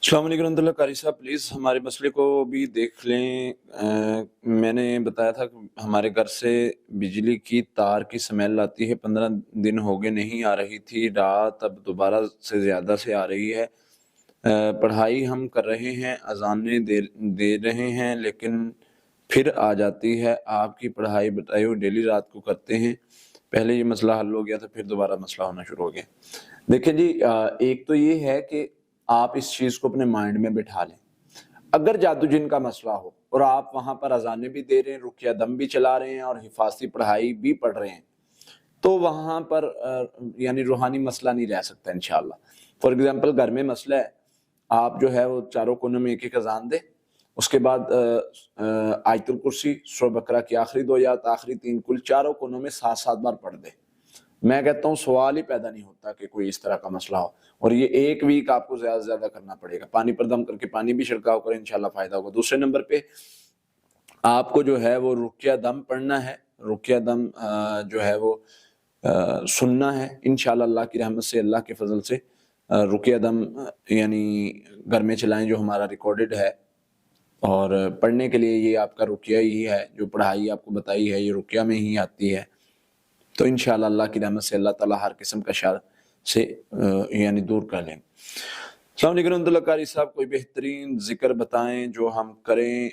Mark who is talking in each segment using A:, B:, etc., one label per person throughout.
A: अस्सलाम वालेकुम रहमतुल्लाह। कारी साहब प्लीज़ हमारे मसले को भी देख लें। मैंने बताया था कि हमारे घर से बिजली की तार की स्मेल आती है, 15 दिन हो गए नहीं आ रही थी, रात अब दोबारा से ज़्यादा से आ रही है। पढ़ाई हम कर रहे हैं, अज़ानें दे दे रहे हैं, लेकिन फिर आ जाती है। आपकी पढ़ाई बताइए, डेली रात को करते हैं, पहले ये मसला हल हो गया था, फिर दोबारा मसला होना शुरू हो गया। देखिए जी, एक तो ये है कि आप इस चीज़ को अपने माइंड में बिठा लें। अगर जादू जिन का मसला हो और आप वहाँ पर अज़ानें भी दे रहे हैं, रुकिया दम भी चला रहे हैं और हिफाज़ती पढ़ाई भी पढ़ रहे हैं, तो वहाँ पर यानी रूहानी मसला नहीं रह सकता इंशाअल्लाह। फॉर एग्ज़ाम्पल घर में मसला है, आप जो है वो चारों कोनों में एक-एक अज़ान दें, उसके बाद आयतुल कुर्सी, सूरह बकरा की आखिरी 2 आयत, आखिरी 3 कुल चारों कोनों में 7-7 बार पढ़ दें। मैं कहता हूँ सवाल ही पैदा नहीं होता कि कोई इस तरह का मसला हो, और ये 1 वीक आपको ज़्यादा से ज़्यादा करना पड़ेगा। पानी पर दम करके पानी भी छिड़काव करें, इंशाअल्लाह फ़ायदा होगा। दूसरे नंबर पे आपको जो है वो रुकिया दम पढ़ना है, रुकिया दम जो है वो सुनना है। इंशाअल्लाह अल्लाह की रहमत से, अल्लाह के फ़ज़ल से रुकिया दम यानी घर में चलाएँ, जो हमारा रिकॉर्डेड है, और पढ़ने के लिए ये आपका रुकिया ही है, जो पढ़ाई आपको बताई है ये रुकिया में ही आती है। तो इंशाअल्लाह अल्लाह की रहमत से अल्लाह ताला हर किस्म का शर से यानी दूर कर लेंगे। अस्सलाम वालेकुम रहमतुल्लाह। कारी साहब कोई बेहतरीन ज़िक्र बताएँ जो हम करें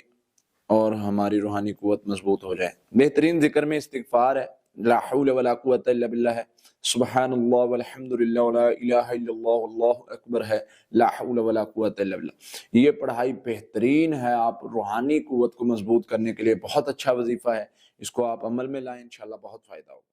A: और हमारी रूहानी क़ुव्वत मज़बूत हो जाए। बेहतरीन ज़िक्र में इस्तिग़फ़ार है, ला हौला वला कुव्वता इल्ला बिल्लाह है, सुब्हानल्लाह वल्हम्दुलिल्लाह वला इलाहा इल्लल्लाह वल्लाहु अकबर है, ला हौला वला कुव्वता इल्ला बिल्लाह। ये पढ़ाई बेहतरीन है, आप रूहानी क़ुव्वत को मज़बूत करने के लिए बहुत अच्छा वज़ीफ़ा है। इसको आप अमल में लाएँ, इंशाअल्लाह बहुत फ़ायदा होगा।